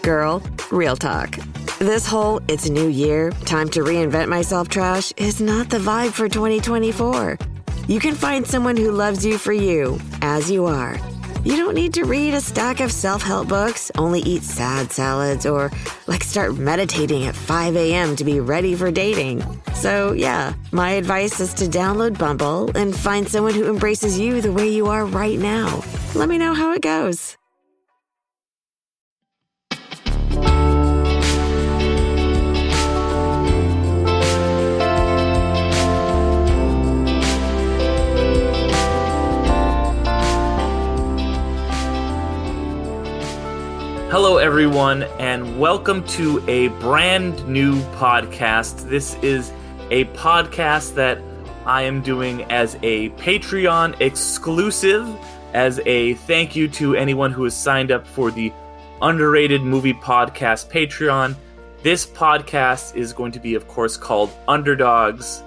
Girl, real talk. This whole "it's a new year, time to reinvent myself" trash is not the vibe for 2024. You can find someone who loves you for you, as you are. You don't need to read a stack of self-help books, only eat sad salads, or start meditating at 5 a.m. to be ready for dating. So yeah, my advice is to download Bumble and find someone who embraces you the way you are right now. Let me know how it goes. Hello, everyone, and welcome to a brand new podcast. This is a podcast that I am doing as a Patreon exclusive, as a thank you to anyone who has signed up for the Underrated Movie Podcast Patreon. This podcast is going to be, of course, called Underdogs,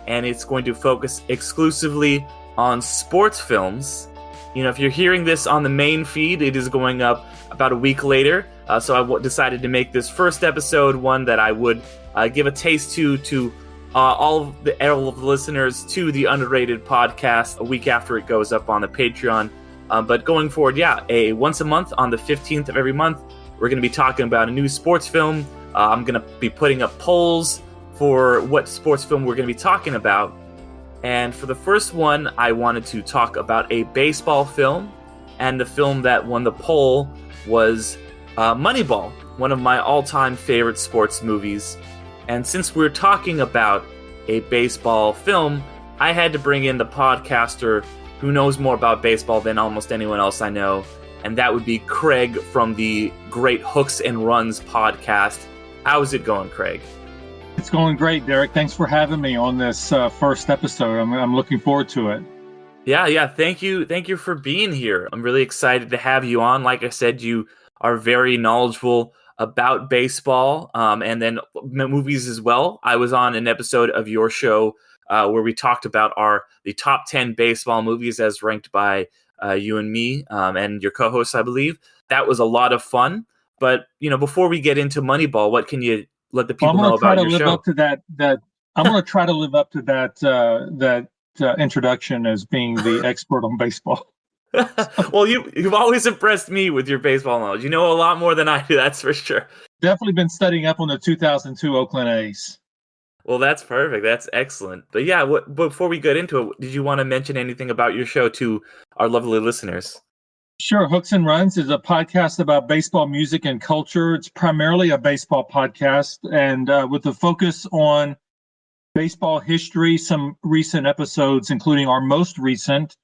and it's going to focus exclusively on sports films. You know, if you're hearing this on the main feed, it is going up about a week later. So I decided to make this first episode one that I would give a taste to all of the listeners to the Underrated podcast a week after it goes up on the Patreon. But going forward, once a month on the 15th of every month, we're going to be talking about a new sports film. I'm going to be putting up polls for what sports film we're going to be talking about. And for the first one, I wanted to talk about a baseball film, and the film that won the poll was Moneyball, one of my all-time favorite sports movies. And since we're talking about a baseball film, I had to bring in the podcaster who knows more about baseball than almost anyone else I know, and that would be Craig from the great Hooks and Runs podcast. How's it going, Craig? It's going great, Derek. Thanks for having me on this first episode. I'm looking forward to it. Yeah. Thank you for being here. I'm really excited to have you on. Like I said, you are very knowledgeable about baseball, and then movies as well. I was on an episode of your show where we talked about the top 10 baseball movies as ranked by you and me and your co-host, I believe. That was a lot of fun. But before we get into Moneyball, what can you let the people know about your show? I'm going to try to live up to that introduction as being the expert on baseball. Well, you've always impressed me with your baseball knowledge. You know a lot more than I do, that's for sure. Definitely been studying up on the 2002 Oakland A's. Well, that's perfect. That's excellent. But yeah, before we get into it, did you want to mention anything about your show to our lovely listeners? Sure. Hooks and Runs is a podcast about baseball music and culture. It's primarily a baseball podcast, and with a focus on baseball history, some recent episodes, including our most recent,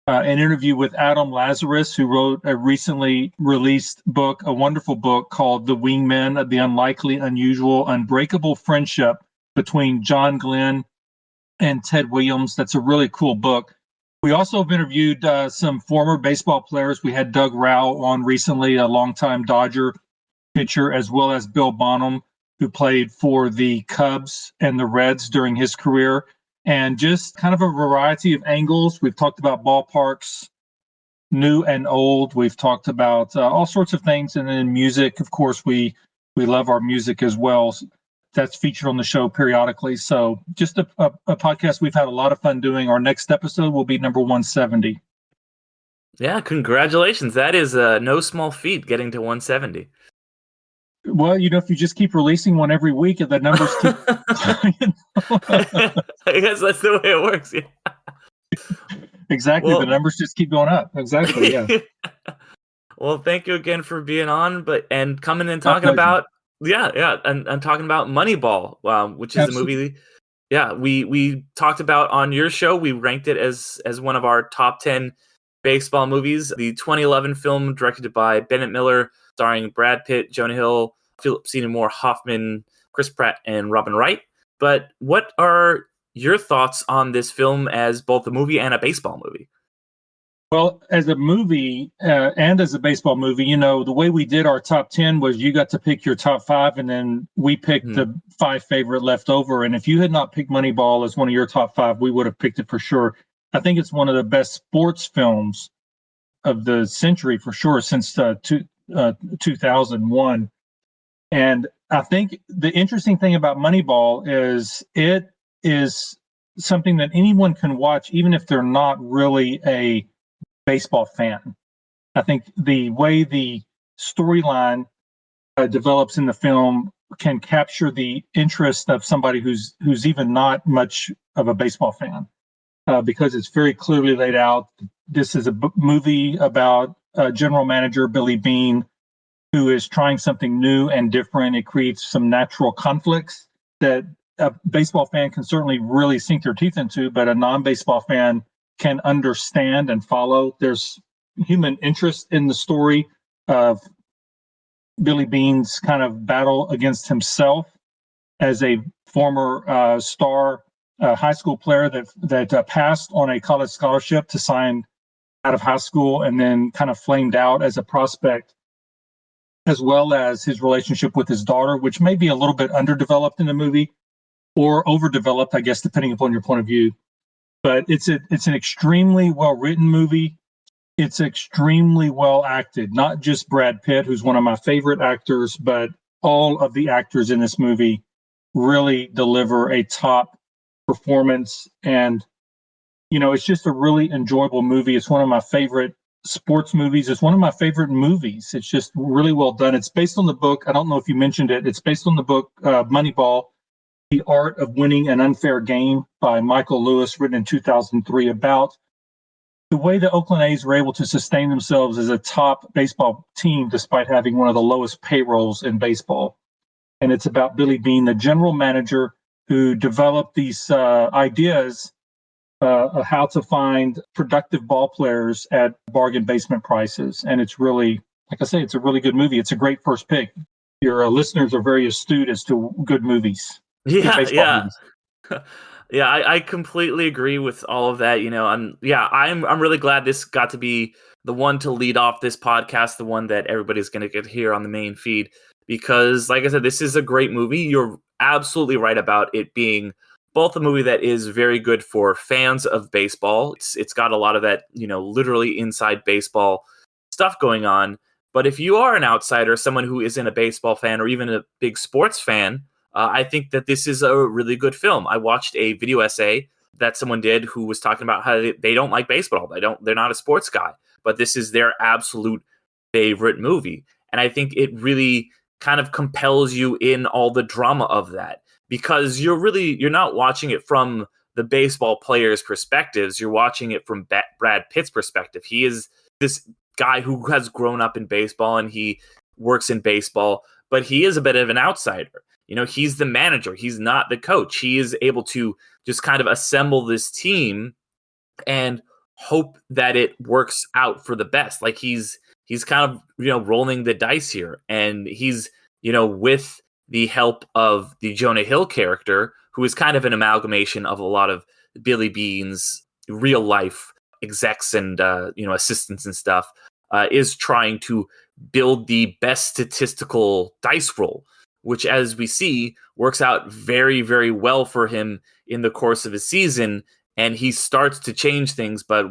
an interview with Adam Lazarus, who wrote a recently released book, a wonderful book called The Wingmen, The Unlikely, Unusual, Unbreakable Friendship Between John Glenn and Ted Williams. That's a really cool book. We also have interviewed some former baseball players. We had Doug Rao on recently, a longtime Dodger pitcher, as well as Bill Bonham, who played for the Cubs and the Reds during his career, and just kind of a variety of angles. We've talked about ballparks, new and old. We've talked about all sorts of things. And then music, of course, we love our music as well. That's featured on the show periodically. So just a podcast we've had a lot of fun doing. Our next episode will be number 170. Yeah, congratulations. That is no small feat, getting to 170. Well, if you just keep releasing one every week, the numbers keep... I guess that's the way it works. Yeah. Exactly. Well, the numbers just keep going up. Exactly, yeah. Well, thank you again for being on, and coming and talking about... and talking about Moneyball, which is Absolutely. A movie. Yeah, we talked about on your show. We ranked it as one of our top 10 baseball movies. The 2011 film directed by Bennett Miller, starring Brad Pitt, Jonah Hill, Philip Seymour Hoffman, Chris Pratt, and Robin Wright. But what are your thoughts on this film as both a movie and a baseball movie? Well, as a movie and as a baseball movie, the way we did our top 10 was you got to pick your top 5, and then we picked the 5 favorite left over. And if you had not picked Moneyball as one of your top 5, we would have picked it for sure. I think it's one of the best sports films of the century for sure, since 2001. And I think the interesting thing about Moneyball is it is something that anyone can watch, even if they're not really a baseball fan. I think the way the storyline develops in the film can capture the interest of somebody who's even not much of a baseball fan, because it's very clearly laid out. This is a movie about general manager Billy Beane, who is trying something new and different. It creates some natural conflicts that a baseball fan can certainly really sink their teeth into, but a non-baseball fan can understand and follow. There's human interest in the story of Billy Beane's kind of battle against himself as a former star high school player that passed on a college scholarship to sign out of high school and then kind of flamed out as a prospect, as well as his relationship with his daughter, which may be a little bit underdeveloped in the movie or overdeveloped, I guess, depending upon your point of view. But it's an extremely well-written movie. It's extremely well acted, not just Brad Pitt, who's one of my favorite actors, but all of the actors in this movie really deliver a top performance. And, it's just a really enjoyable movie. It's one of my favorite sports movies. It's one of my favorite movies. It's just really well done. It's based on the book. I don't know if you mentioned it. It's based on the book Moneyball, The Art of Winning an Unfair Game by Michael Lewis, written in 2003, about the way the Oakland A's were able to sustain themselves as a top baseball team despite having one of the lowest payrolls in baseball. And it's about Billy Beane, the general manager, who developed these ideas of how to find productive ball players at bargain basement prices. And it's really, like I say, it's a really good movie. It's a great first pick. Your listeners are very astute as to good movies. Yeah. Yeah, I completely agree with all of that. I'm really glad this got to be the one to lead off this podcast, the one that everybody's going to get here on the main feed, because, like I said, this is a great movie. You're absolutely right about it being both a movie that is very good for fans of baseball. It's got a lot of that, literally inside baseball stuff going on. But if you are an outsider, someone who isn't a baseball fan or even a big sports fan, I think that this is a really good film. I watched a video essay that someone did who was talking about how they don't like baseball. They're not a sports guy, but this is their absolute favorite movie. And I think it really kind of compels you in all the drama of that, because you're not watching it from the baseball players' perspectives. You're watching it from Brad Pitt's perspective. He is this guy who has grown up in baseball and he works in baseball, but he is a bit of an outsider. He's the manager. He's not the coach. He is able to just kind of assemble this team and hope that it works out for the best. Like he's kind of, rolling the dice here. And he's, with the help of the Jonah Hill character, who is kind of an amalgamation of a lot of Billy Beane's real life execs and, assistants and stuff, is trying to build the best statistical dice roll, which, as we see, works out very, very well for him in the course of his season. And he starts to change things. But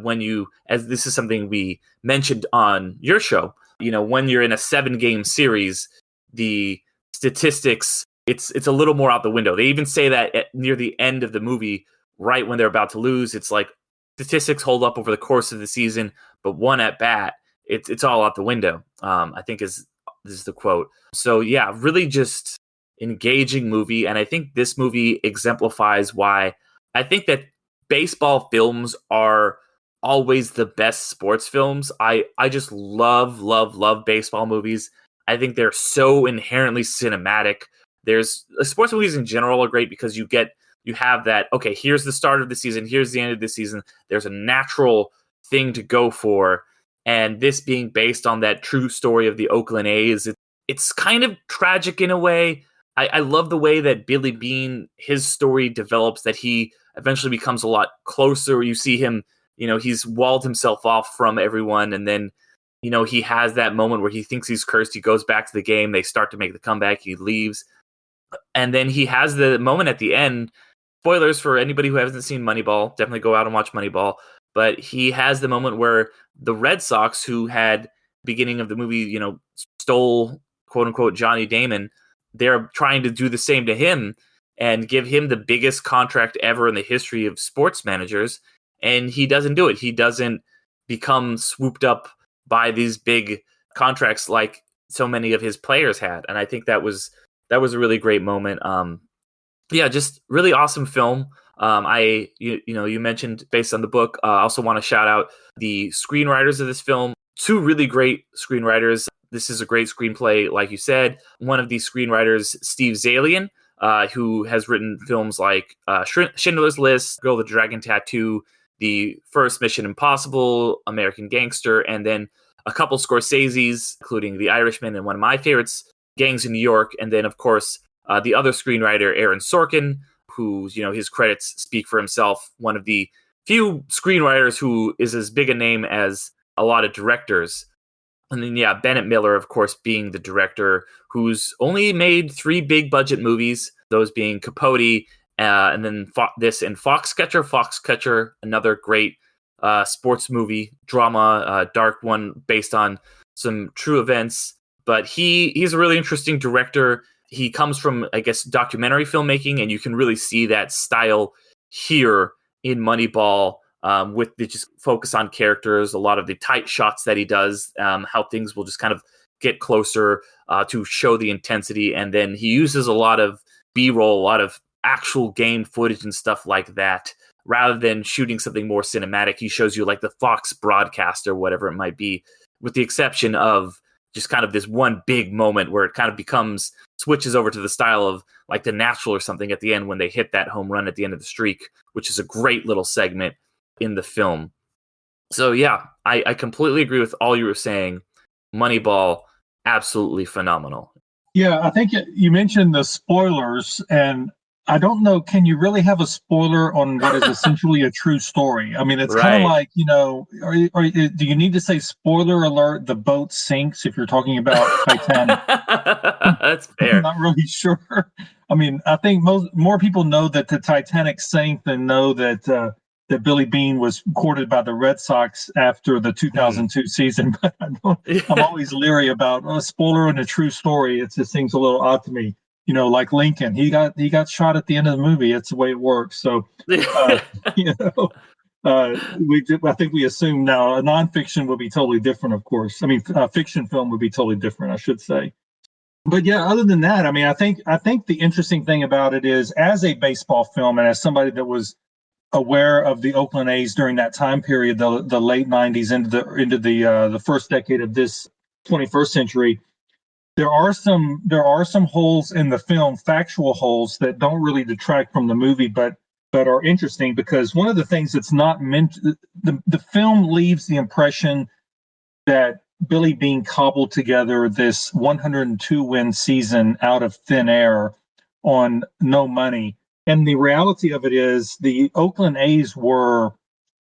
as this is something we mentioned on your show, when you're in a 7-game series, the statistics, it's a little more out the window. They even say that near the end of the movie, right when they're about to lose, it's like statistics hold up over the course of the season, but one at bat, it's all out the window. I think this is the quote. So yeah, really just engaging movie. And I think this movie exemplifies why I think that baseball films are always the best sports films. I just love baseball movies. I think they're so inherently cinematic. Sports movies in general are great because you have that, okay, here's the start of the season, here's the end of the season. There's a natural thing to go for. And this being based on that true story of the Oakland A's, it's kind of tragic in a way. I love the way that Billy Beane, his story develops, that he eventually becomes a lot closer. You see him, he's walled himself off from everyone. And then, he has that moment where he thinks he's cursed. He goes back to the game. They start to make the comeback. He leaves. And then he has the moment at the end. Spoilers for anybody who hasn't seen Moneyball. Definitely go out and watch Moneyball. But he has the moment where the Red Sox, who had beginning of the movie, stole quote unquote Johnny Damon, they're trying to do the same to him and give him the biggest contract ever in the history of sports managers. And he doesn't do it. He doesn't become swooped up by these big contracts like so many of his players had. And I think that was a really great moment. Just really awesome film. You mentioned based on the book. I also want to shout out the screenwriters of this film. Two really great screenwriters. This is a great screenplay, like you said. One of these screenwriters, Steve Zalian, who has written films like Schindler's List, Girl with the Dragon Tattoo, the first Mission Impossible, American Gangster, and then a couple Scorsese's, including The Irishman and one of my favorites, Gangs in New York, and then, of course, the other screenwriter, Aaron Sorkin, whose his credits speak for himself. One of the few screenwriters who is as big a name as a lot of directors. And then, Bennett Miller, of course, being the director, who's only made 3 big budget movies, those being Capote, and then this and Foxcatcher. Foxcatcher, another great sports movie, drama, dark one based on some true events. But he's a really interesting director. He comes from, I guess, documentary filmmaking, and you can really see that style here in Moneyball, with the just focus on characters, a lot of the tight shots that he does, how things will just kind of get closer to show the intensity. And then he uses a lot of B-roll, a lot of actual game footage and stuff like that. Rather than shooting something more cinematic, he shows you like the Fox broadcast or whatever it might be, with the exception of just kind of this one big moment where it kind of switches over to the style of like The Natural or something at the end when they hit that home run at the end of the streak, which is a great little segment in the film. So I completely agree with all you were saying. Moneyball, absolutely phenomenal. Yeah, I think you mentioned the spoilers, and I don't know, can you really have a spoiler on what is essentially a true story? I mean, it's kind of like, do you need to say spoiler alert, the boat sinks if you're talking about Titanic? That's fair. I'm not really sure. I mean, I think more people know that the Titanic sank than know that Billy Beane was courted by the Red Sox after the 2002 season. But I'm always leery about a spoiler in a true story. It just seems a little odd to me. Like Lincoln, he got shot at the end of the movie. It's the way it works. So, I think we assume now a nonfiction will be totally different. Of course, I mean, a fiction film would be totally different, I should say. But other than that, I mean, I think the interesting thing about it is, as a baseball film and as somebody that was aware of the Oakland A's during that time period, the late '90s into the first decade of this 21st century. There are some holes in the film, factual holes that don't really detract from the movie, but are interesting, because one of the things that's not meant, the film leaves the impression that Billy Beane cobbled together this 102 win season out of thin air on no money. And the reality of it is the Oakland A's were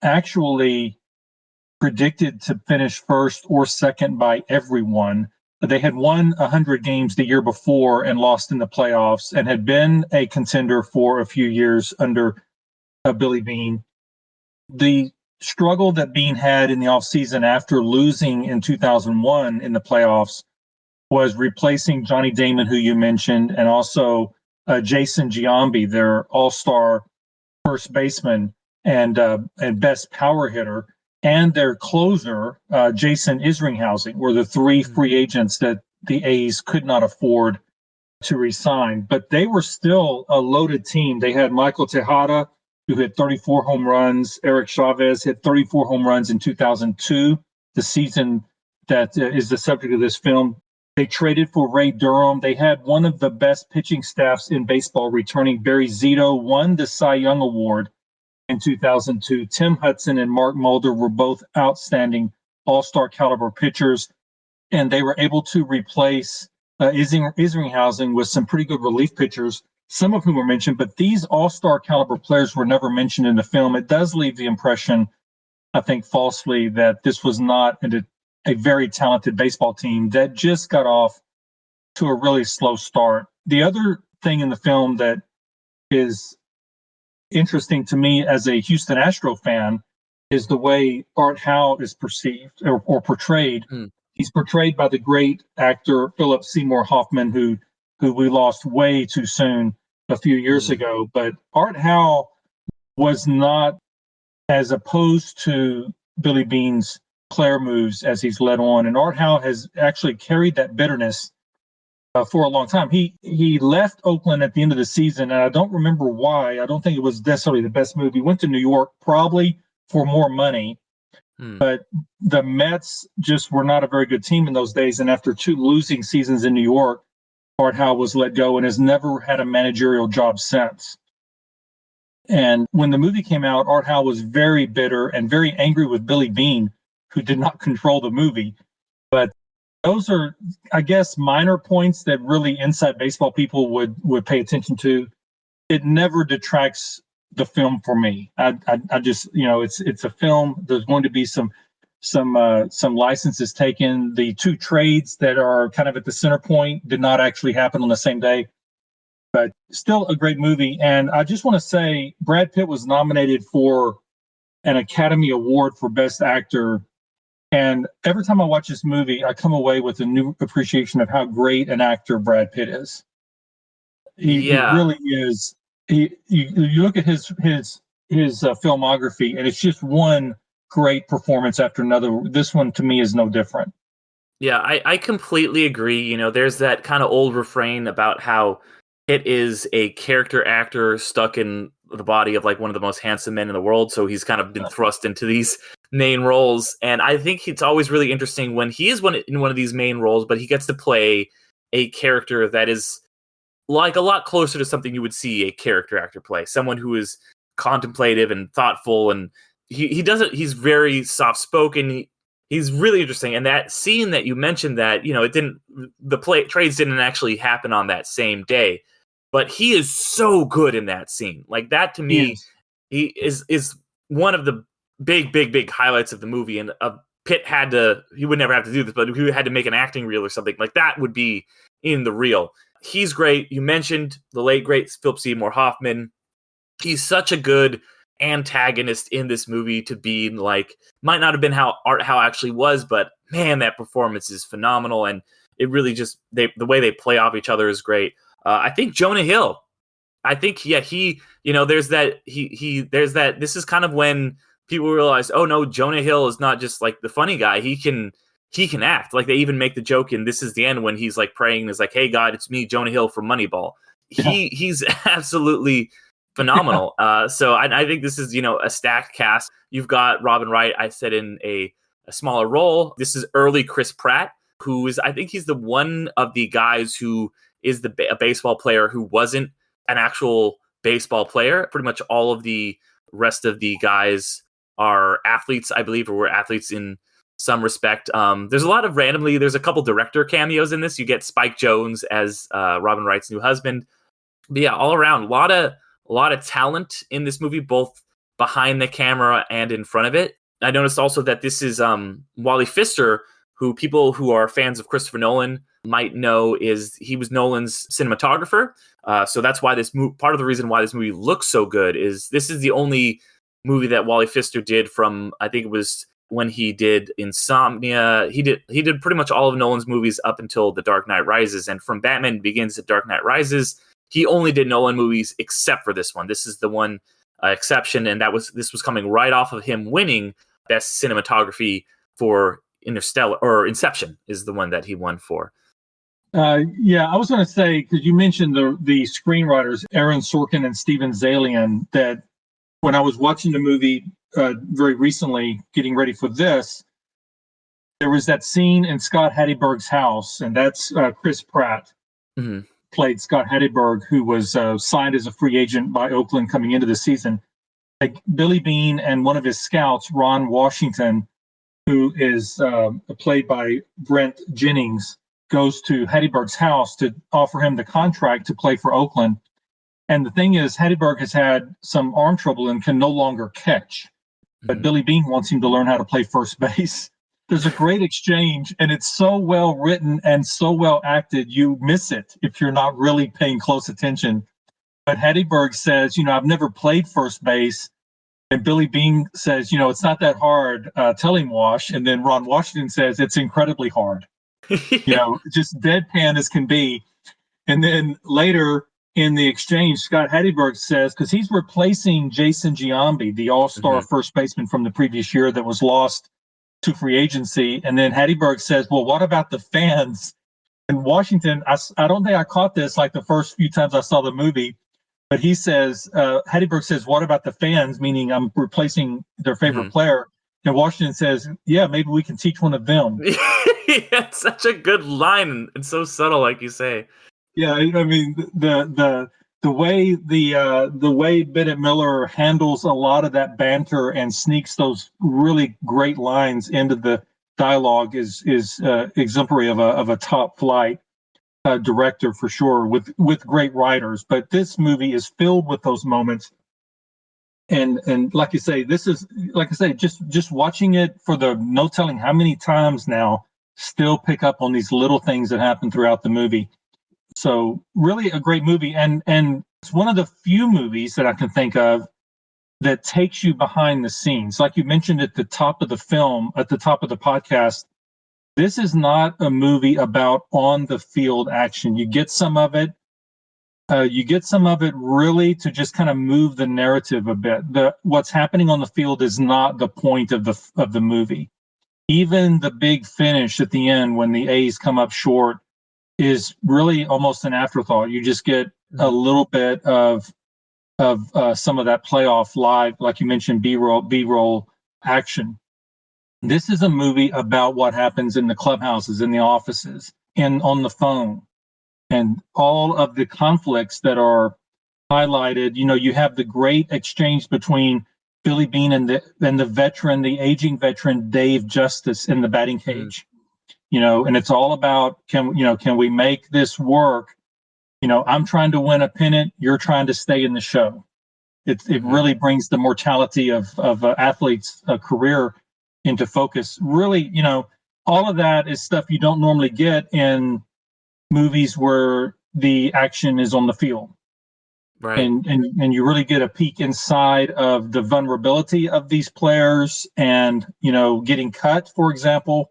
actually predicted to finish first or second by everyone. They had won 100 games the year before and lost in the playoffs, and had been a contender for a few years under Billy Beane. The struggle that Beane had in the offseason after losing in 2001 in the playoffs was replacing Johnny Damon, who you mentioned, and also Jason Giambi, their all-star first baseman and best power hitter, and their closer, Jason Isringhausen, were the 3 free agents that the A's could not afford to re-sign. But they were still a loaded team. They had Michael Tejada, who hit 34 home runs. Eric Chavez hit 34 home runs in 2002, the season that is the subject of this film. They traded for Ray Durham. They had one of the best pitching staffs in baseball returning. Barry Zito won the Cy Young Award in 2002. Tim Hudson and Mark Mulder were both outstanding all-star caliber pitchers, and they were able to replace Isringhausen with some pretty good relief pitchers, some of whom were mentioned, but these all-star caliber players were never mentioned in the film. It does leave the impression, I think falsely, that this was not a very talented baseball team that just got off to a really slow start. The other thing in the film that is interesting to me as a Houston Astro fan is the way Art Howe is perceived or portrayed. He's portrayed by the great actor Philip Seymour Hoffman, who we lost way too soon a few years ago. But Art Howe was not as opposed to Billy Beane's Claire moves as he's led on, and Art Howe has actually carried that bitterness for a long time. He left Oakland at the end of the season, and I don't remember why. I don't think it was necessarily the best move. He went to New York probably for more money, but the Mets just were not a very good team in those days. And after 2 losing seasons in New York, Art Howe was let go and has never had a managerial job since. And when the movie came out, Art Howe was very bitter and very angry with Billy Beane, who did not control the movie. But those are, I guess, minor points that really inside baseball people would pay attention to. It never detracts the film for me. I just, it's a film. There's going to be some licenses taken. The 2 trades that are kind of at the center point did not actually happen on the same day, but still a great movie. And I just want to say Brad Pitt was nominated for an Academy Award for Best Actor. And every time I watch this movie, I come away with a new appreciation of how great an actor Brad Pitt is. He really is. You look at his filmography, and it's just one great performance after another. This one, to me, is no different. Yeah, I completely agree. There's that kind of old refrain about how Pitt is a character actor stuck in the body of like one of the most handsome men in the world. So he's kind of been thrust into these main roles. And I think it's always really interesting when he is in one of these main roles, but he gets to play a character that is like a lot closer to something you would see a character actor play. Someone who is contemplative and thoughtful, and he doesn't. He's very soft spoken. He's really interesting. And that scene that you mentioned, that trades didn't actually happen on that same day, but he is so good in that scene. Like that to me, he is one of the big highlights of the movie. And Pitt he would never have to do this, but he had to make an acting reel or something like that would be in the reel. He's great. You mentioned the late great Philip Seymour Hoffman. He's such a good antagonist in this movie to be like, might not have been how Art Howe actually was, but man, that performance is phenomenal. And it really just, the way they play off each other is great. I think Jonah Hill, there's that, this is kind of when people realize, oh no, Jonah Hill is not just like the funny guy. He can act. Like they even make the joke in This Is the End when he's like praying and is like, hey God, it's me, Jonah Hill from Moneyball. He's absolutely phenomenal. So I think this is, a stacked cast. You've got Robin Wright, I said, in a smaller role. This is early Chris Pratt, who is, I think he's the one of the guys who is a baseball player who wasn't an actual baseball player. Pretty much all of the rest of the guys are athletes, I believe, or were athletes in some respect. There's a couple director cameos in this. You get Spike Jonze as Robin Wright's new husband. But yeah, all around, a lot of talent in this movie, both behind the camera and in front of it. I noticed also that this is Wally Pfister, who people who are fans of Christopher Nolan might know he was Nolan's cinematographer. So that's why part of the reason why this movie looks so good is this is the only movie that Wally Pfister did from, I think it was when he did Insomnia. He did pretty much all of Nolan's movies up until The Dark Knight Rises. And from Batman Begins to Dark Knight Rises, he only did Nolan movies except for this one. This is the one exception, and this was coming right off of him winning Best Cinematography for Inception is the one that he won for. I was going to say, because you mentioned the screenwriters, Aaron Sorkin and Steven Zaillian, that when I was watching the movie very recently, getting ready for this, there was that scene in Scott Hatteberg's house, and that's Chris Pratt. Mm-hmm. Played Scott Hatteberg, who was signed as a free agent by Oakland coming into the season. Like Billy Beane and one of his scouts, Ron Washington, who is played by Brent Jennings, goes to Hatteberg's house to offer him the contract to play for Oakland. And the thing is, Hatteberg has had some arm trouble and can no longer catch. But Billy Beane wants him to learn how to play first base. There's a great exchange, and it's so well written and so well acted, you miss it if you're not really paying close attention. But Hatteberg says, I've never played first base, And Billy Bean says, it's not that hard, tell him, Wash. And then Ron Washington says, it's incredibly hard. Just deadpan as can be. And then later in the exchange, Scott Hatteberg says, because he's replacing Jason Giambi, the all-star first baseman from the previous year that was lost to free agency. And then Hatteberg says, well, what about the fans? And Washington, I don't think I caught this like the first few times I saw the movie, but he says, Hatteberg says, what about the fans? Meaning I'm replacing their favorite player. And Washington says, yeah, maybe we can teach one of them. It's such a good line and so subtle, like you say. Yeah, I mean the way Bennett Miller handles a lot of that banter and sneaks those really great lines into the dialogue is exemplary of a top flight director for sure, with great writers. But this movie is filled with those moments. And like you say, this is, like I say, just watching it for the no telling how many times now, still pick up on these little things that happen throughout the movie. So really a great movie. And it's one of the few movies that I can think of that takes you behind the scenes. Like you mentioned at the top of the podcast, this is not a movie about on the field action. You get some of it. Really to just kind of move the narrative a bit. What's happening on the field is not the point of the movie. Even the big finish at the end when the A's come up short is really almost an afterthought. You just get a little bit of some of that playoff live, like you mentioned, B-roll action. This is a movie about what happens in the clubhouses, in the offices, and on the phone, and all of the conflicts that are highlighted. You have the great exchange between Billy Bean and the aging veteran Dave Justice in the batting cage. And it's all about can we make this work? I'm trying to win a pennant, you're trying to stay in the show. It really brings the mortality of an athlete's career into focus. Really, all of that is stuff you don't normally get in movies where the action is on the field. Right. And you really get a peek inside of the vulnerability of these players and, getting cut, for example,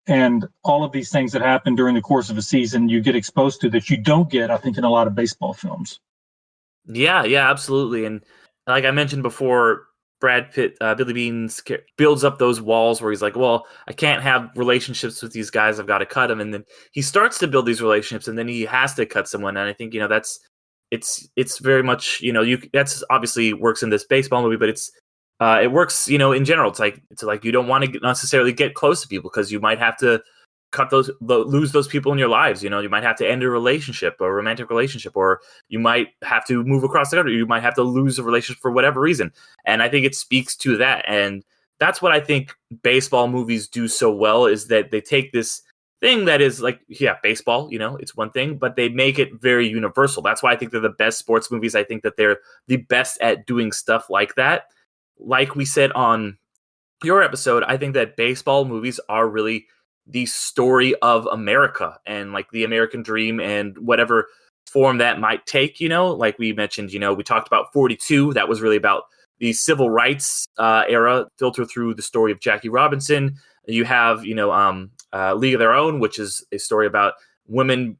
and all of these things that happen during the course of a season you get exposed to that you don't get, I think, in a lot of baseball films. Yeah, absolutely. And like I mentioned before, Brad Pitt, Billy Bean builds up those walls where he's like, well, I can't have relationships with these guys. I've got to cut them. And then he starts to build these relationships and then he has to cut someone. And I think, it's very much, that's obviously works in this baseball movie, but it works, in general. It's like you don't want to necessarily get close to people because you might have to lose those people in your lives. You might have to end a relationship, a romantic relationship, or you might have to move across the country. You might have to lose a relationship for whatever reason. And I think it speaks to that. And that's what I think baseball movies do so well, is that they take this thing that is like, baseball, it's one thing, but they make it very universal. That's why I think they're the best sports movies. I think that they're the best at doing stuff like that. Like we said on your episode, I think that baseball movies are really the story of America and like the American dream and whatever form that might take, like we mentioned, we talked about 42. That was really about the civil rights era, filtered through the story of Jackie Robinson. You have, League of Their Own, which is a story about women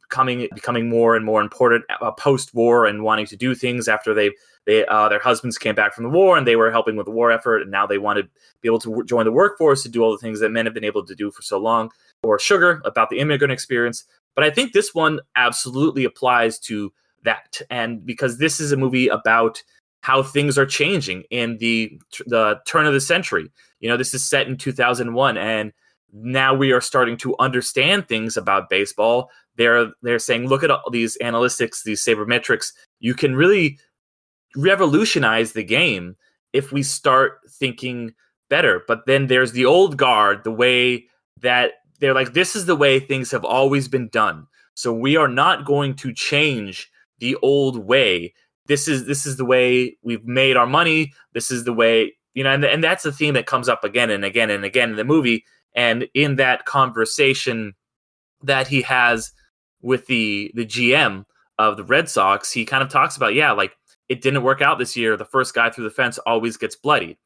becoming more and more important post-war and wanting to do things after their husbands came back from the war and they were helping with the war effort, and now they want to be able to join the workforce to do all the things that men have been able to do for so long. Or Sugar, about the immigrant experience. But I think this one absolutely applies to that, and because this is a movie about how things are changing in the turn of the century. This is set in 2001, and now we are starting to understand things about baseball. They're saying, look at all these analytics, these sabermetrics. You can really revolutionize the game if we start thinking better. But then there's the old guard, the way that they're like, this is the way things have always been done. So we are not going to change the old way. This is the way we've made our money. This is the way, and that's the theme that comes up again and again and again in the movie. And in that conversation that he has with the GM of the Red Sox, he kind of talks about, like it didn't work out this year. The first guy through the fence always gets bloodied.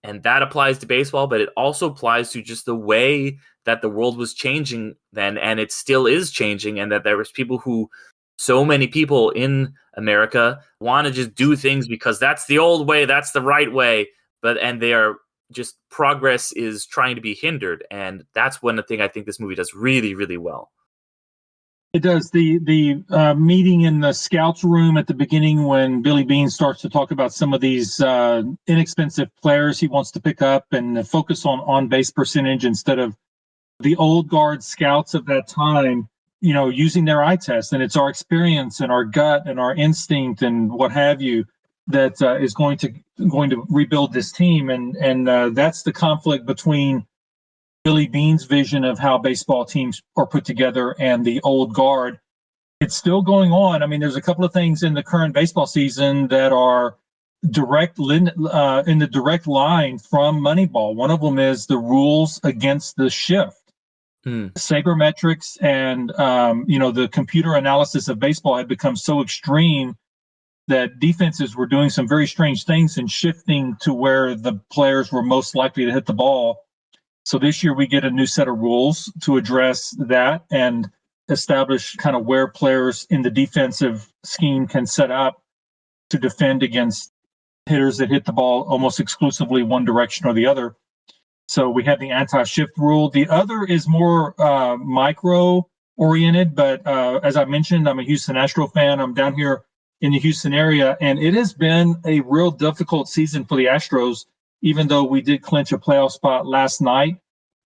And that applies to baseball, but it also applies to just the way that the world was changing then, and it still is changing, and that there was so many people in America want to just do things because that's the old way, that's the right way, and they are just, progress is trying to be hindered, and that's one thing I think this movie does really, really well. It does. The meeting in the scouts room at the beginning when Billy Beane starts to talk about some of these inexpensive players he wants to pick up and focus on base percentage instead of the old guard scouts of that time, using their eye test. And it's our experience and our gut and our instinct and what have you that is going to rebuild this team. And that's the conflict between Billy Beane's vision of how baseball teams are put together and the old guard. It's still going on. I mean, there's a couple of things in the current baseball season that are in the direct line from Moneyball. One of them is the rules against the shift. Sabermetrics and the computer analysis of baseball had become so extreme that defenses were doing some very strange things and shifting to where the players were most likely to hit the ball. So this year we get a new set of rules to address that and establish kind of where players in the defensive scheme can set up to defend against hitters that hit the ball almost exclusively one direction or the other. So we have the anti-shift rule. The other is more micro-oriented, but as I mentioned, I'm a Houston Astro fan. I'm down here in the Houston area, and it has been a real difficult season for the Astros, even though we did clinch a playoff spot last night,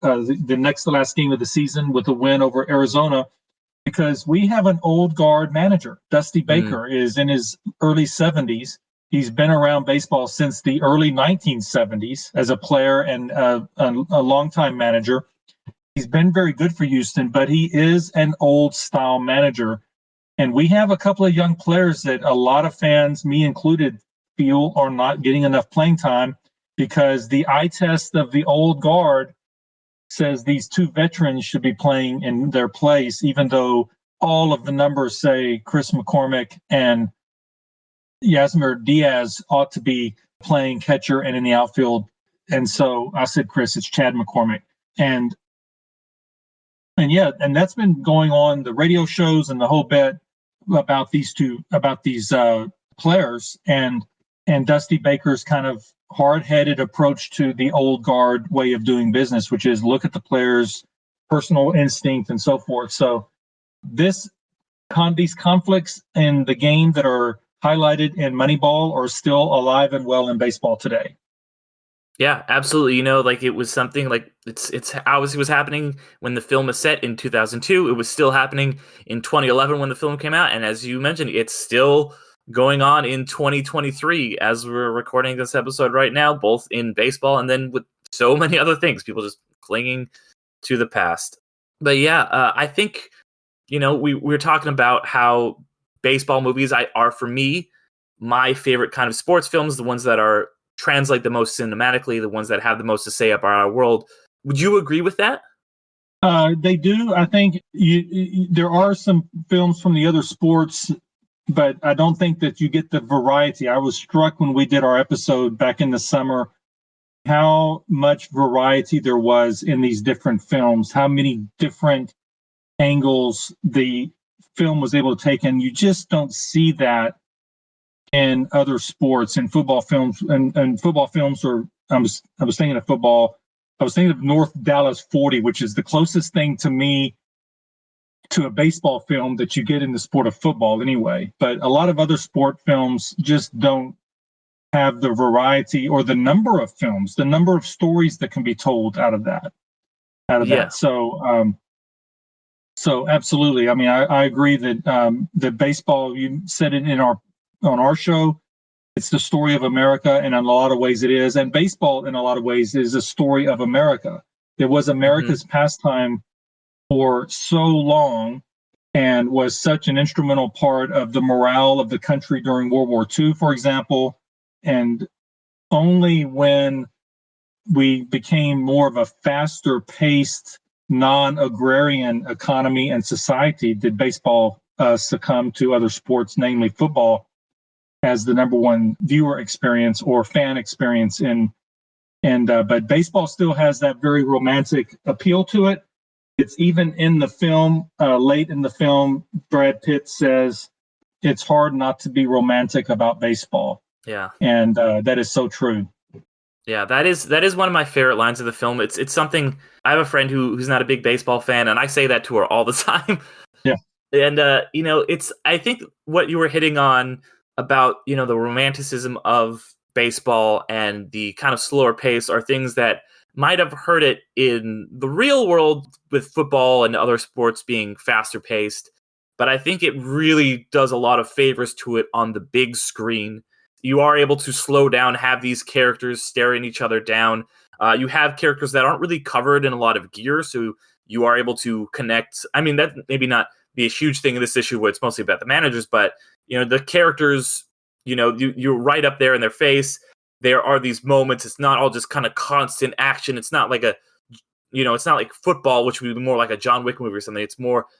the next to last game of the season with a win over Arizona, because we have an old guard manager. Dusty Baker is in his early 70s. He's been around baseball since the early 1970s as a player and a longtime manager. He's been very good for Houston, but he is an old style manager. And we have a couple of young players that a lot of fans, me included, feel are not getting enough playing time because the eye test of the old guard says these two veterans should be playing in their place, even though all of the numbers say Chris McCormick and Yasmer Diaz ought to be playing catcher and in the outfield. And so I said, Chris, it's Chad McCormick. And that's been going on, the radio shows and the whole bit about these players and Dusty Baker's kind of hard-headed approach to the old guard way of doing business, which is look at the players' personal instinct and so forth. So these conflicts in the game that are highlighted in Moneyball are still alive and well in baseball today. Yeah, absolutely. It was something like it's obviously was happening when the film is set in 2002. It was still happening in 2011 when the film came out. And as you mentioned, it's still going on in 2023 as we're recording this episode right now, both in baseball and then with so many other things, people just clinging to the past. But yeah, I think, we're talking about how baseball movies are, for me, my favorite kind of sports films, the ones that translate the most cinematically, the ones that have the most to say about our world. Would you agree with that? They do. I think there are some films from the other sports, but I don't think that you get the variety. I was struck when we did our episode back in the summer how much variety there was in these different films, how many different angles the film was able to take, and you just don't see that in other sports and football films. And football films are, I was thinking of football. I was thinking of North Dallas 40, which is the closest thing to me to a baseball film that you get in the sport of football anyway. But a lot of other sport films just don't have the variety or the number of films, the number of stories that can be told out of that. So absolutely. I mean, I agree that the baseball, you said it on our show, it's the story of America, and in a lot of ways it is. And baseball, in a lot of ways, is a story of America. It was America's pastime for so long and was such an instrumental part of the morale of the country during World War II, for example. And only when we became more of a faster paced, non-agrarian economy and society did baseball succumb to other sports, namely football. as the number one viewer experience or fan experience but baseball still has that very romantic appeal to it. It's even in the film, late in the film, Brad Pitt says it's hard not to be romantic about baseball. Yeah. And that is so true. Yeah, that is one of my favorite lines of the film. It's something. I have a friend who's not a big baseball fan, and I say that to her all the time. Yeah. And it's, I think what you were hitting on about, the romanticism of baseball and the kind of slower pace are things that might have hurt it in the real world with football and other sports being faster paced. But I think it really does a lot of favors to it on the big screen. You are able to slow down, have these characters staring each other down. You have characters that aren't really covered in a lot of gear, so you are able to connect. I mean, that maybe not be a huge thing in this issue where it's mostly about the managers, but the characters, you're right up there in their face. There are these moments. It's not all just kind of constant action. It's not like it's not like football, which would be more like a John Wick movie or something.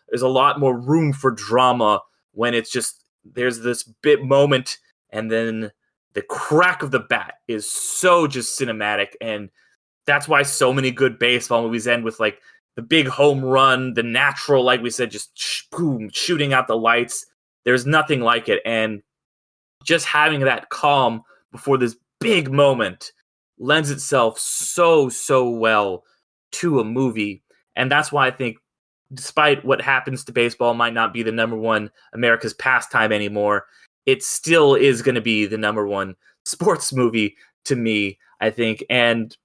There's a lot more room for drama when it's just, there's this bit moment and then the crack of the bat is so just cinematic. And that's why so many good baseball movies end with like the big home run, the natural, like we said, just boom, shooting out the lights. There's nothing like it. And just having that calm before this big moment lends itself so well to a movie. And that's why I think, despite what happens to baseball might not be the number one America's pastime anymore, it still is going to be the number one sports movie to me, I think. And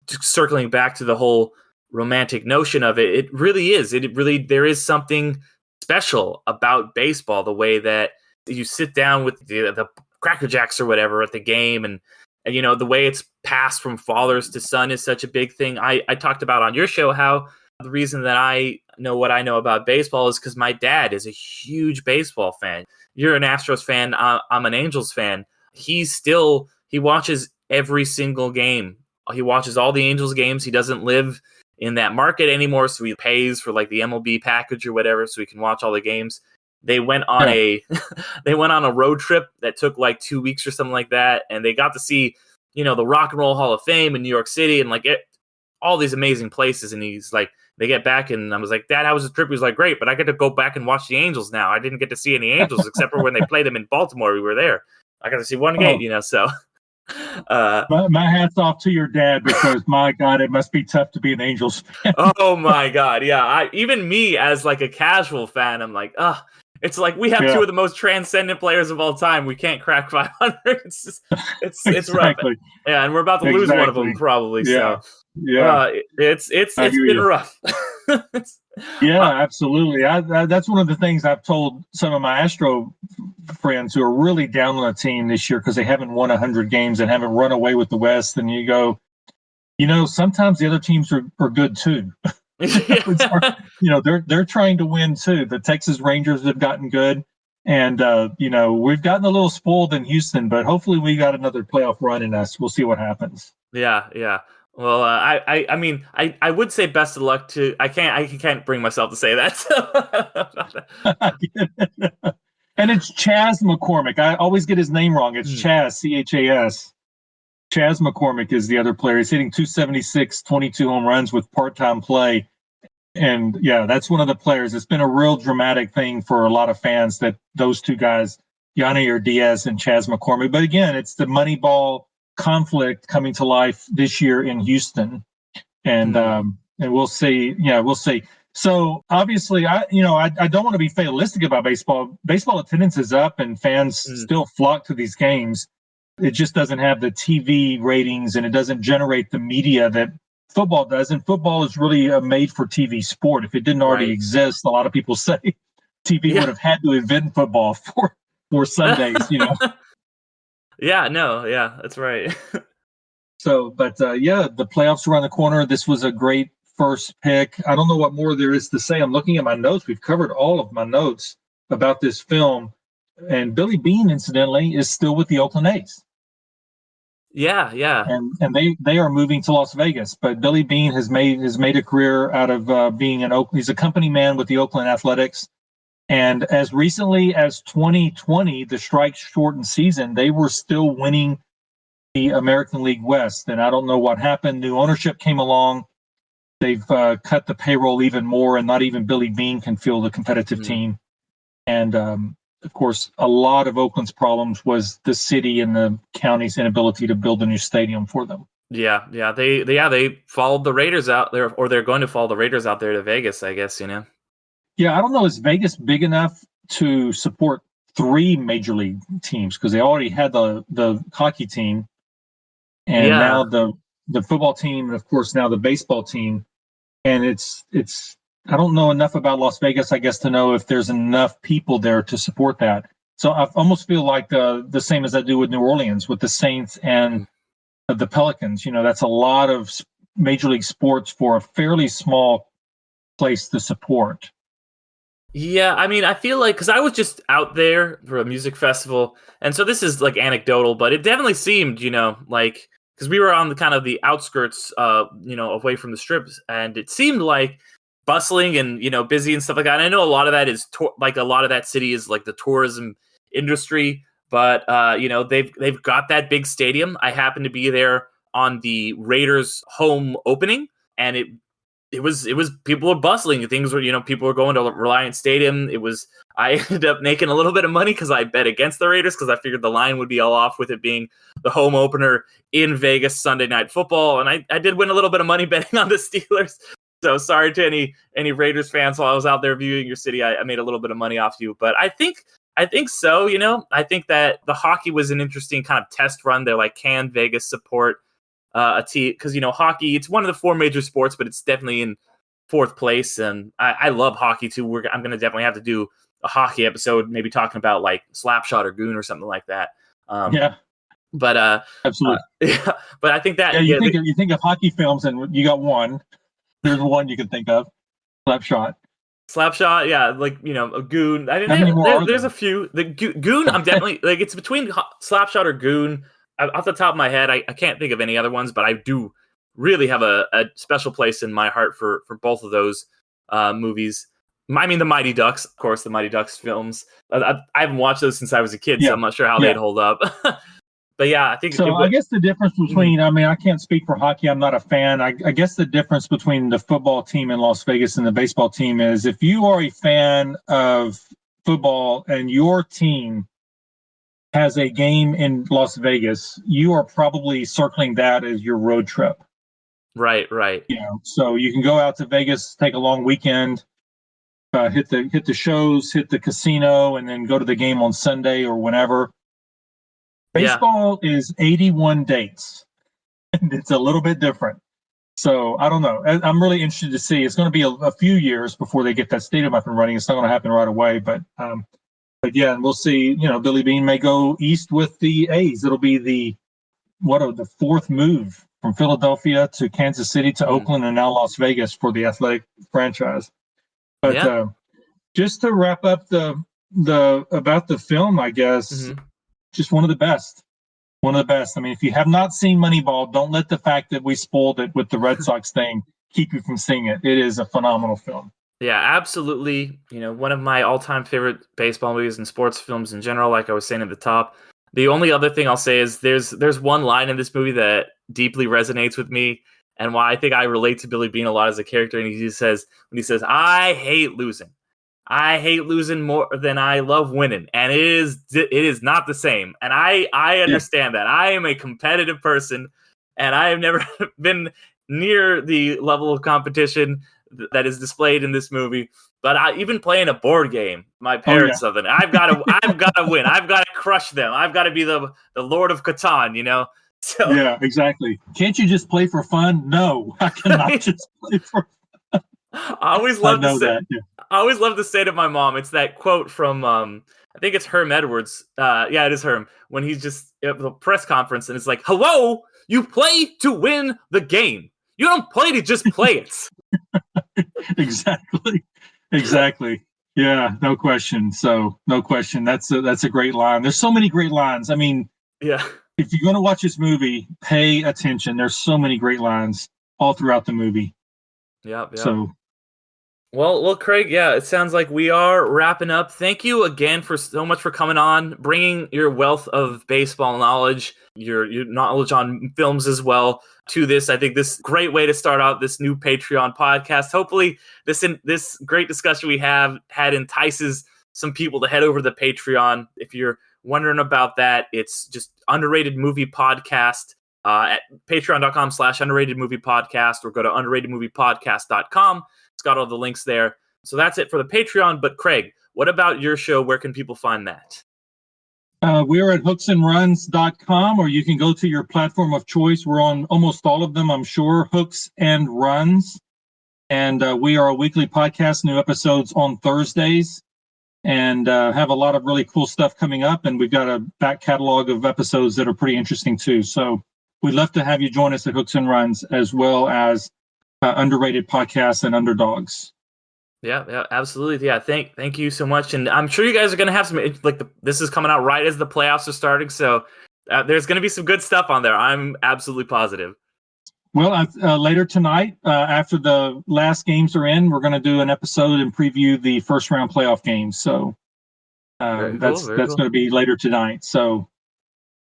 circling back to the whole romantic notion of it, it really is. There is something special about baseball, the way that you sit down with the Cracker Jacks or whatever at the game, and the way it's passed from fathers to son is such a big thing. I talked about on your show how the reason that I know what I know about baseball is because my dad is a huge baseball fan. You're an Astros fan. I'm an Angels fan. He watches every single game. He watches all the Angels games. He doesn't live in that market anymore, so he pays for like the MLB package or whatever so he can watch all the games. They went on a road trip that took like 2 weeks or something like that, and they got to see, the Rock and Roll Hall of Fame in New York City and all these amazing places. And he's like, they get back, and I was like, Dad, how was the trip? He was like, great, but I get to go back and watch the Angels now. I didn't get to see any Angels except for when they played them in Baltimore. We were there. I got to see one game, so. My hat's off to your dad, because my God, it must be tough to be an Angels fan. Oh my God, yeah. Even me as like a casual fan, I'm like, it's like we have two of the most transcendent players of all time. We can't crack 500. It's rough. Yeah, and we're about to lose one of them probably. Yeah. So yeah, it's been rough. Absolutely. That's one of the things I've told some of my Astro friends who are really down on the team this year because they haven't won 100 games and haven't run away with the West. And you go, sometimes the other teams are good too. They're trying to win too. The Texas Rangers have gotten good, and we've gotten a little spoiled in Houston, but hopefully we got another playoff run in us. We'll see what happens. Yeah. Well, I mean, I would say best of luck to. I can't bring myself to say that. And it's Chas McCormick. I always get his name wrong. It's Chas, Chas. Chas McCormick is the other player. He's hitting 276, 22 home runs with part-time play. And that's one of the players. It's been a real dramatic thing for a lot of fans that those two guys, Yanair Diaz and Chas McCormick. But again, it's the Moneyball conflict coming to life this year in Houston. And we'll see. We'll see. So obviously, I don't want to be fatalistic about baseball. Baseball attendance is up and fans still flock to these games. It just doesn't have the TV ratings, and it doesn't generate the media that football does. And football is really a made-for-TV sport. If it didn't already exist, a lot of people say TV would have had to invent football for Sundays, Yeah, that's right. So, but the playoffs are around the corner. This was a great first pick. I don't know what more there is to say. I'm looking at my notes. We've covered all of my notes about this film. And Billy Beane, incidentally, is still with the Oakland A's. Yeah. And they are moving to Las Vegas. But Billy Beane has made a career out of being an Oakland. He's a company man with the Oakland Athletics. And as recently as 2020, the strike shortened season, they were still winning the American League West. And I don't know what happened. New ownership came along. They've cut the payroll even more, and not even Billy Beane can field a competitive team. And of course, a lot of Oakland's problems was the city and the county's inability to build a new stadium for them. Yeah. They followed the Raiders out there, or they're going to follow the Raiders out there to Vegas, I guess. Yeah, I don't know. Is Vegas big enough to support 3 major league teams? Because they already had the hockey team, and now the football team, and of course now the baseball team. And it's I don't know enough about Las Vegas, I guess, to know if there's enough people there to support that. So I almost feel like the same as I do with New Orleans, with the Saints and the Pelicans. That's a lot of major league sports for a fairly small place to support. Yeah, I mean, I feel like, because I was just out there for a music festival, and so this is like anecdotal, but it definitely seemed, like, because we were on the kind of the outskirts, away from the strips, and it seemed like bustling and busy and stuff like that. And I know a lot of that is like a lot of that city is like the tourism industry, but they've got that big stadium. I happened to be there on the Raiders home opening, and it was people were bustling. Things were, people were going to Reliant Stadium. I ended up making a little bit of money because I bet against the Raiders because I figured the line would be all off with it being the home opener in Vegas Sunday Night Football. And I did win a little bit of money betting on the Steelers. So sorry to any Raiders fans while I was out there viewing your city. I made a little bit of money off you, but I think so. I think that the hockey was an interesting kind of test run. They're like, can Vegas support a team? Because hockey, it's one of the 4 major sports, but it's definitely in 4th place. And I love hockey too. I'm going to definitely have to do a hockey episode, maybe talking about like Slapshot or Goon or something like that. But absolutely. But I think that you think of hockey films, and you got one. There's one you can think of, Slapshot. Yeah, like a Goon. I mean, there's a few. The Goon, I'm definitely like, it's between Slapshot or Goon. Off the top of my head, I can't think of any other ones, but I do really have a special place in my heart for both of those movies. I mean, the Mighty Ducks, of course, the Mighty Ducks films. I haven't watched those since I was a kid, so I'm not sure how they'd hold up. But yeah, I think so. I guess the difference between, I mean, I can't speak for hockey. I'm not a fan. I guess the difference between the football team in Las Vegas and the baseball team is if you are a fan of football and your team has a game in Las Vegas, you are probably circling that as your road trip. Right. So you can go out to Vegas, take a long weekend, hit the shows, hit the casino, and then go to the game on Sunday or whenever. Baseball is 81 dates, and it's a little bit different. So I don't know. I'm really interested to see. It's going to be a few years before they get that stadium up and running. It's not going to happen right away, but yeah, and we'll see. Billy Beane may go east with the A's. It'll be the 4th move from Philadelphia to Kansas City to Oakland and now Las Vegas for the Athletic franchise. But just to wrap up the about the film, I guess. Just one of the best. I mean, if you have not seen Moneyball, don't let the fact that we spoiled it with the Red Sox thing keep you from seeing it. It is a phenomenal film. Yeah, absolutely. One of my all-time favorite baseball movies and sports films in general, like I was saying at the top. The only other thing I'll say is there's one line in this movie that deeply resonates with me and why I think I relate to Billy Beane a lot as a character. And he says, I hate losing. I hate losing more than I love winning, and it is not the same. And I understand that. I am a competitive person, and I have never been near the level of competition that is displayed in this movie. But even playing a board game, my parents something. I've got to win. I've got to crush them. I've got to be the Lord of Catan. So yeah, exactly. Can't you just play for fun? No, I cannot just play for fun. I always love to say to my mom, it's that quote from I think it's Herm Edwards. Yeah, it is Herm, when he's just at the press conference and it's like, hello, you play to win the game. You don't play to just play it. Exactly. Yeah, no question. So no question. That's a great line. There's so many great lines. I mean, yeah. If you're going to watch this movie, pay attention. There's so many great lines all throughout the movie. Yeah. So Well, Craig, yeah, it sounds like we are wrapping up. Thank you again for so much for coming on, bringing your wealth of baseball knowledge, your knowledge on films as well to this. I think this great way to start out this new Patreon podcast. Hopefully, this great discussion we have had entices some people to head over to the Patreon. If you're wondering about that, it's just Underrated Movie Podcast at patreon.com/underrated movie podcast, or go to underratedmoviepodcast.com. It's got all the links there. So that's it for the Patreon. But Craig, what about your show? Where can people find that? We're at hooksandruns.com, or you can go to your platform of choice. We're on almost all of them, I'm sure. Hooks and Runs. And we are a weekly podcast, new episodes on Thursdays, and have a lot of really cool stuff coming up. And we've got a back catalog of episodes that are pretty interesting too. So we'd love to have you join us at Hooks and Runs, as well as Underrated Podcasts and Underdogs. Yeah, absolutely. Yeah, thank you so much. And I'm sure you guys are going to have some, this is coming out right as the playoffs are starting. So there's going to be some good stuff on there. I'm absolutely positive. Well, later tonight, after the last games are in, we're going to do an episode and preview the first round playoff games. So that's going to be later tonight. So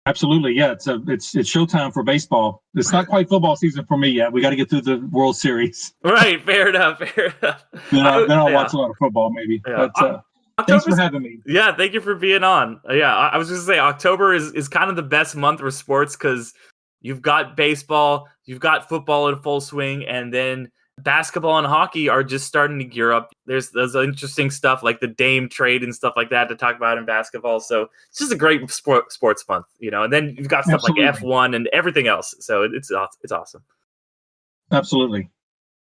absolutely, yeah, it's showtime for baseball. It's not quite football season for me yet. We got to get through the World Series. Right, fair enough. Then I'll watch a lot of football, maybe. Yeah. But thanks for having me. Yeah, thank you for being on. Yeah, I was just going to say, October is kind of the best month for sports because you've got baseball, you've got football in full swing, and then basketball and hockey are just starting to gear up. There's interesting stuff like the Dame trade and stuff like that to talk about in basketball. So it's just a great sports month, And then you've got stuff like F1 and everything else. So it's awesome. Absolutely.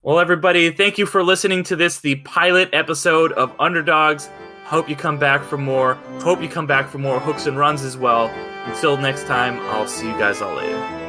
Well, everybody, thank you for listening to the pilot episode of Underdogs. Hope you come back for more. Hope you come back for more Hooks and Runs as well. Until next time, I'll see you guys all later.